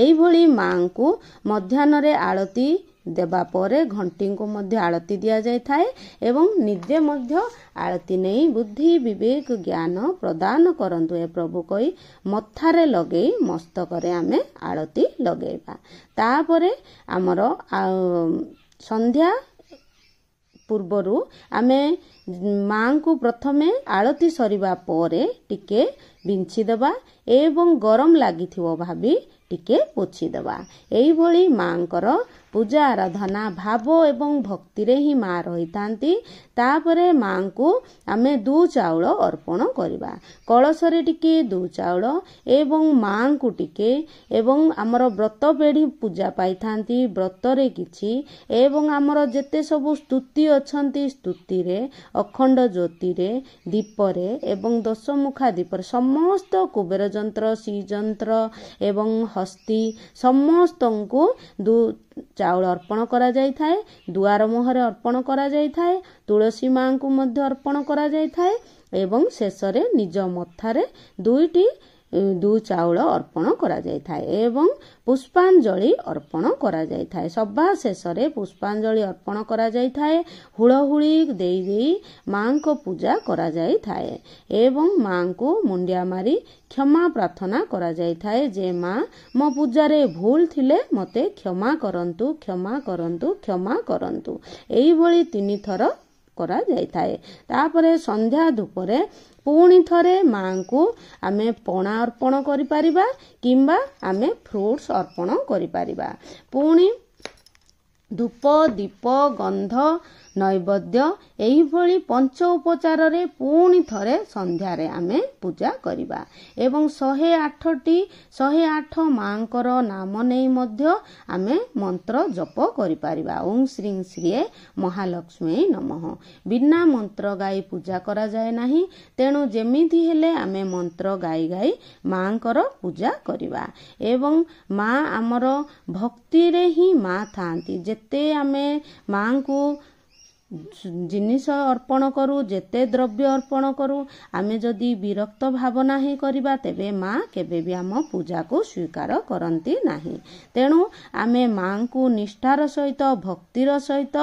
ଏଇଭଳି ମାଙ୍କୁ ମଧ୍ୟାହ୍ନରେ ଆଳତି ଦେବା ପରେ ଘଣ୍ଟିଙ୍କୁ ମଧ୍ୟ ଆଳତି ଦିଆଯାଇଥାଏ ଏବଂ ନିଜେ ମଧ୍ୟ ଆଳତି ନେଇ ବୁଦ୍ଧି ବିବେକ ଜ୍ଞାନ ପ୍ରଦାନ କରନ୍ତୁ ଏ ପ୍ରଭୁ କହି ମଥାରେ ଲଗେଇ ମସ୍ତକରେ ଆମେ ଆଳତି ଲଗେଇବା। ତାପରେ ଆମର ସନ୍ଧ୍ୟା ପୂର୍ବରୁ ଆମେ ମାଙ୍କୁ ପ୍ରଥମେ ଆଳତି ସରିବା ପରେ ଟିକେ ବିଞ୍ଚିଦେବା ଏବଂ ଗରମ ଲାଗିଥିବ ଭାବି ଟିକେ ପୋଛିଦେବା। ଏଇଭଳି ମାଙ୍କର ପୂଜା ଆରାଧନା ଭାବ ଏବଂ ଭକ୍ତିରେ ହିଁ ମା ରହିଥାନ୍ତି। ତାପରେ ମାଙ୍କୁ ଆମେ ଚାଉଳ ଅର୍ପଣ କରିବା। କଳସରେ ଟିକେ ଚାଉଳ ଏବଂ ମାଙ୍କୁ ଟିକେ ଏବଂ ଆମର ବ୍ରତ ବେଢ଼ି ପୂଜା ପାଇଥାନ୍ତି ବ୍ରତରେ କିଛି ଏବଂ ଆମର ଯେତେ ସବୁ ସ୍ତୁତି ଅଛନ୍ତି ସ୍ତୁତିରେ, ଅଖଣ୍ଡ ଜ୍ୟୋତିରେ, ଦୀପରେ ଏବଂ ଦଶମୁଖା ଦୀପରେ ସମସ୍ତ କୁବେର ଯନ୍ତ୍ର, ଶ୍ରୀଯନ୍ତ୍ର ଏବଂ ହସ୍ତି ସମସ୍ତଙ୍କୁ ଚାଉଳ ଅର୍ପଣ କରାଯାଇଥାଏ। ଦୁଆର ମୁହଁରେ ଅର୍ପଣ କରାଯାଇଥାଏ। ତୁଳସୀ ମାଙ୍କୁ ମଧ୍ୟ ଅର୍ପଣ କରାଯାଇଥାଏ ଏବଂ ଶେଷରେ ନିଜ ମଥାରେ 2ଟି ଦୁଇ ଚାଉଳ ଅର୍ପଣ କରାଯାଇଥାଏ ଏବଂ ପୁଷ୍ପାଞ୍ଜଳି ଅର୍ପଣ କରାଯାଇଥାଏ। ସଭା ଶେଷରେ ପୁଷ୍ପାଞ୍ଜଳି ଅର୍ପଣ କରାଯାଇଥାଏ। ହୁଳହୁଳି ଦେଇ ଦେଇ ମାଙ୍କ ପୂଜା କରାଯାଇଥାଏ ଏବଂ ମାଙ୍କୁ ମୁଣ୍ଡିଆ ମାରି କ୍ଷମା ପ୍ରାର୍ଥନା କରାଯାଇଥାଏ ଯେ ମା ମୋ ପୂଜାରେ ଭୁଲ ଥିଲେ ମୋତେ କ୍ଷମା କରନ୍ତୁ, କ୍ଷମା କରନ୍ତୁ, କ୍ଷମା କରନ୍ତୁ। ଏଇଭଳି 3 ଥର କରାଯାଇଥାଏ। ତାପରେ ସନ୍ଧ୍ୟା ଧୂପରେ ପୁଣି ଥରେ ମାଙ୍କୁ ଆମେ ପଣା ଅର୍ପଣ କରିପାରିବା କିମ୍ବା ଆମେ ଫ୍ରୁଟ୍ସ ଅର୍ପଣ କରିପାରିବା। ପୁଣି ଧୂପ, ଦୀପ, ଗନ୍ଧ, ନୈବେଦ୍ୟ ଏହିଭଳି ପଞ୍ଚ ଉପଚାରରେ ପୁଣି ଥରେ ସନ୍ଧ୍ୟାରେ ଆମେ ପୂଜା କରିବା ଏବଂ 108 ମାଙ୍କର ନାମ ନେଇ ମଧ୍ୟ ଆମେ ମନ୍ତ୍ର ଜପ କରିପାରିବା। ଓଁ ଶ୍ରୀ ଶ୍ରୀଏ ମହାଲକ୍ଷ୍ମୀ ନମଃ। ବିନା ମନ୍ତ୍ର ଗାଇ ପୂଜା କରାଯାଏ ନାହିଁ, ତେଣୁ ଯେମିତି ହେଲେ ଆମେ ମନ୍ତ୍ର ଗାଇ ଗାଇ ମାଙ୍କର ପୂଜା କରିବା ଏବଂ ମା ଆମର ଭକ୍ତିରେ ହିଁ ମା ଥାଆନ୍ତି। ଯେତେ ଆମେ ମାଙ୍କୁ ଜିନିଷ ଅର୍ପଣ କରୁ, ଯେତେ ଦ୍ରବ୍ୟ ଅର୍ପଣ କରୁ, ଆମେ ଯଦି ବିରକ୍ତ ଭାବନା ହିଁ କରିବା ତେବେ ମା କେବେ ବି ଆମ ପୂଜାକୁ ସ୍ୱୀକାର କରନ୍ତି ନାହିଁ। ତେଣୁ ଆମେ ମାଙ୍କୁ ନିଷ୍ଠାର ସହିତ, ଭକ୍ତିର ସହିତ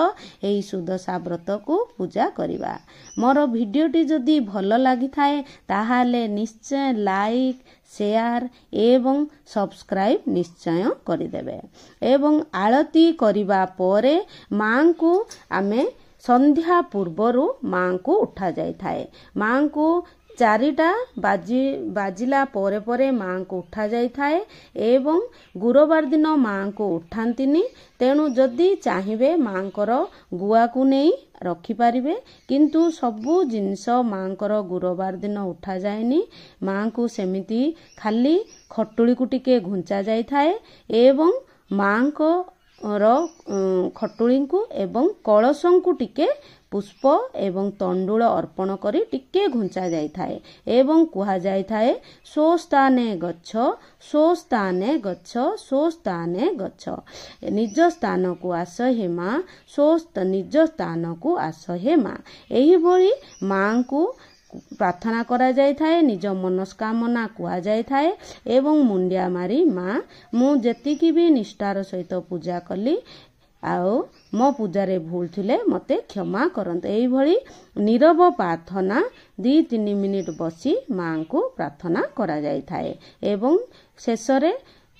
ଏହି ସୁଦଶା ବ୍ରତକୁ ପୂଜା କରିବା। ମୋର ଭିଡ଼ିଓଟି ଯଦି ଭଲ ଲାଗିଥାଏ ତାହେଲେ ନିଶ୍ଚୟ ଲାଇକ୍, ସେୟାର ଏବଂ ସବସ୍କ୍ରାଇବ୍ ନିଶ୍ଚୟ କରିଦେବେ ଏବଂ ଆଳତି କରିବା ପରେ ମାଙ୍କୁ ଆମେ ସନ୍ଧ୍ୟା ପୂର୍ବରୁ ମାଙ୍କୁ ଉଠାଯାଇଥାଏ। ମାଙ୍କୁ 4ଟା ବାଜିଲା ପରେ ପରେ ମାଙ୍କୁ ଉଠାଯାଇଥାଏ ଏବଂ ଗୁରୁବାର ଦିନ ମାଙ୍କୁ ଉଠାନ୍ତିନି। ତେଣୁ ଯଦି ଚାହିଁବେ ମାଙ୍କର ଗୁଆକୁ ନେଇ ରଖିପାରିବେ, କିନ୍ତୁ ସବୁ ଜିନିଷ ମାଙ୍କର ଗୁରୁବାର ଦିନ ଉଠାଯାଏନି। ମାଙ୍କୁ ସେମିତି ଖାଲି ଖଟୁଳିକୁ ଟିକେ ଘୁଞ୍ଚା ଯାଇଥାଏ ଏବଂ ମାଙ୍କ ଖଟୁଳିଙ୍କୁ ଏବଂ କଳସଙ୍କୁ ଟିକେ ପୁଷ୍ପ ଏବଂ ତଣ୍ଡୁଳ ଅର୍ପଣ କରି ଟିକେ ଘୁଞ୍ଚା ଯାଇଥାଏ ଏବଂ କୁହାଯାଇଥାଏ ସ୍ୱସ୍ଥାନେ ଗଛ, ସ୍ୱସ୍ଥାନେ ଗଛ, ସ୍ୱସ୍ଥାନେ ଗଛ। ନିଜ ସ୍ଥାନକୁ ଆସ ହେ ମା, ନିଜ ସ୍ଥାନକୁ ଆସ ହେ ମା। ଏହିଭଳି ମାଙ୍କୁ ପ୍ରାର୍ଥନା କରାଯାଇଥାଏ, ନିଜ ମନସ୍କାମନା କୁହାଯାଇଥାଏ ଏବଂ ମୁଣ୍ଡିଆ ମାରି ମା ମୁଁ ଯେତିକି ବି ନିଷ୍ଠାର ସହିତ ପୂଜା କଲି ଆଉ ମୋ ପୂଜାରେ ଭୁଲ ଥିଲେ ମୋତେ କ୍ଷମା କରନ୍ତୁ। ଏଇଭଳି ନୀରବ ପ୍ରାର୍ଥନା 2-3 ମିନିଟ୍ ବସି ମାଙ୍କୁ ପ୍ରାର୍ଥନା କରାଯାଇଥାଏ ଏବଂ ଶେଷରେ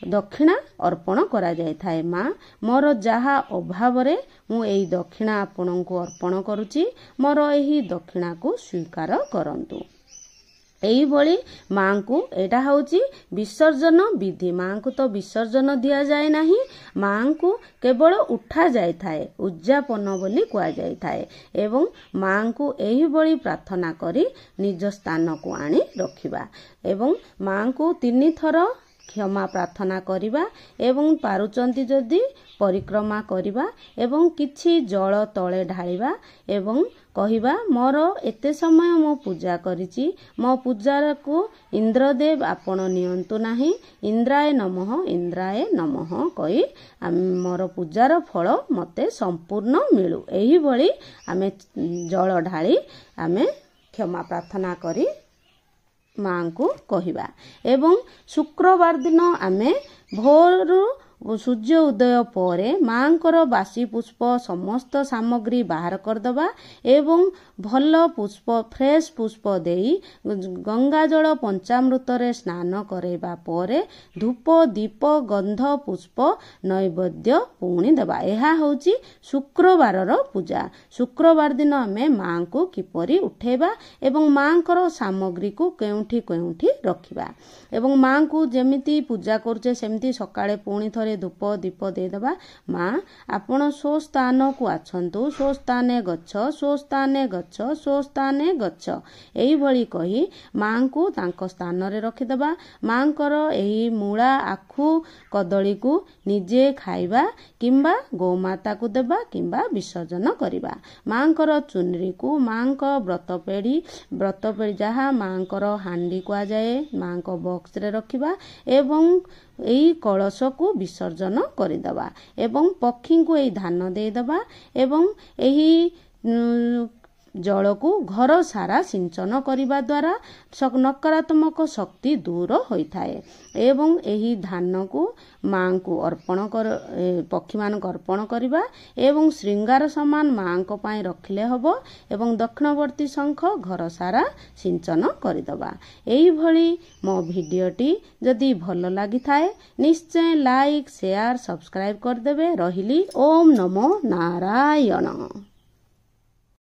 ଦକ୍ଷିଣା ଅର୍ପଣ କରାଯାଇଥାଏ। ମା ମୋର ଯାହା ଅଭାବରେ ମୁଁ ଏହି ଦକ୍ଷିଣା ଆପଣଙ୍କୁ ଅର୍ପଣ କରୁଛି, ମୋର ଏହି ଦକ୍ଷିଣାକୁ ସ୍ୱୀକାର କରନ୍ତୁ। ଏଇଭଳି ମାଙ୍କୁ, ଏଇଟା ହେଉଛି ବିସର୍ଜନ ବିଧି। ମାଙ୍କୁ ତ ବିସର୍ଜନ ଦିଆଯାଏ ନାହିଁ, ମାଙ୍କୁ କେବଳ ଉଠାଯାଇଥାଏ, ଉଦ୍ଯାପନ ବୋଲି କୁହାଯାଇଥାଏ ଏବଂ ମାଙ୍କୁ ଏହିଭଳି ପ୍ରାର୍ଥନା କରି ନିଜ ସ୍ଥାନକୁ ଆଣି ରଖିବା ଏବଂ ମାଙ୍କୁ 3 ଥର କ୍ଷମା ପ୍ରାର୍ଥନା କରିବା ଏବଂ ପାରୁଛନ୍ତି ଯଦି ପରିକ୍ରମା କରିବା ଏବଂ କିଛି ଜଳ ତଳେ ଢାଳିବା ଏବଂ କହିବା ମୋର ଏତେ ସମୟ ମୁଁ ପୂଜା କରିଛି, ମୋ ପୂଜାକୁ ଇନ୍ଦ୍ରଦେବ ଆପଣ ନିଅନ୍ତୁ ନାହିଁ, ଇନ୍ଦ୍ରାୟ ନମଃ, ଇନ୍ଦ୍ରାୟ ନମଃ କହି ମୋର ପୂଜାର ଫଳ ମୋତେ ସମ୍ପୂର୍ଣ୍ଣ ମିଳୁ। ଏହିଭଳି ଆମେ ଜଳ ଢାଳି ଆମେ କ୍ଷମା ପ୍ରାର୍ଥନା କରି ମାଙ୍କୁ କହିବା ଏବଂ ଶୁକ୍ରବାର ଦିନ ଆମେ ଭୋରରୁ ସୂର୍ଯ୍ୟ ଉଦୟ ପରେ ମାଙ୍କର ବାସି ପୁଷ୍ପ ସମସ୍ତ ସାମଗ୍ରୀ ବାହାର କରିଦେବା ଏବଂ ଭଲ ପୁଷ୍ପ, ଫ୍ରେଶ ପୁଷ୍ପ ଦେଇ ଗଙ୍ଗାଜଳ ପଞ୍ଚାମୃତରେ ସ୍ନାନ କରାଇବା ପରେ ଧୂପ, ଦୀପ, ଗନ୍ଧ, ପୁଷ୍ପ, ନୈବେଦ୍ୟ ପୁଣି ଦେବା। ଏହା ହେଉଛି ଶୁକ୍ରବାରର ପୂଜା। ଶୁକ୍ରବାର ଦିନ ଆମେ ମାଙ୍କୁ କିପରି ଉଠେଇବା ଏବଂ ମାଙ୍କର ସାମଗ୍ରୀକୁ କେଉଁଠି କେଉଁଠି ରଖିବା ଏବଂ ମାଙ୍କୁ ଯେମିତି ପୂଜା କରୁଛେ ସେମିତି ସକାଳେ ପୁଣି ଥରେ ଧୂପ ଦୀପ ଦେଇଦେବା। ମା ଆପଣ ସ୍ୱସ୍ଥାନକୁ ଆସନ୍ତୁ, ସ୍ୱସ୍ଥାନେ ଗଛ, ସ୍ୱସ୍ଥାନେ ଗଛ, ସ୍ୱସ୍ଥାନେ ଗଛ ଏଇଭଳି କହି ମାଙ୍କୁ ତାଙ୍କ ସ୍ଥାନରେ ରଖିଦେବା। ମାଙ୍କର ଏହି ମୂଳା, ଆଖୁ, କଦଳୀକୁ ନିଜେ ଖାଇବା କିମ୍ବା ଗୋମାତାକୁ ଦେବା କିମ୍ବା ବିସର୍ଜନ କରିବା। ମାଙ୍କର ଚୁନରିକୁ, ମାଙ୍କ ବ୍ରତପେଢ଼ି ଯାହା ମାଙ୍କର ହାଣ୍ଡି କୁହାଯାଏ, ମାଙ୍କ ବକ୍ସରେ ରଖିବା ଏବଂ ଏହି କଳସକୁ ବିସର୍ଜନ କରିଦେବା ଏବଂ ପକ୍ଷୀଙ୍କୁ ଏହି ଧାନ ଦେଇଦେବା ଏବଂ ଏହି ଜଳକୁ ଘର ସାରା ସିଞ୍ଚନ କରିବା ଦ୍ୱାରା ନକାରାତ୍ମକ ଶକ୍ତି ଦୂର ହୋଇଥାଏ ଏବଂ ଏହି ଧାନକୁ ମାଙ୍କୁ ପକ୍ଷୀମାନଙ୍କୁ ଅର୍ପଣ କରିବା ଏବଂ ଶୃଙ୍ଗାର ସମାନ ମାଙ୍କ ପାଇଁ ରଖିଲେ ହେବ ଏବଂ ଦକ୍ଷିଣବର୍ତ୍ତୀ ଶଙ୍ଖ ଘର ସାରା ସିଞ୍ଚନ କରିଦେବା। ଏଇଭଳି ମୋ ଭିଡ଼ିଓଟି ଯଦି ଭଲ ଲାଗିଥାଏ ନିଶ୍ଚୟ ଲାଇକ୍, ସେୟାର, ସବସ୍କ୍ରାଇବ୍ କରିଦେବେ। ରହିଲି। ଓମ୍ ନମୋ ନାରାୟଣ।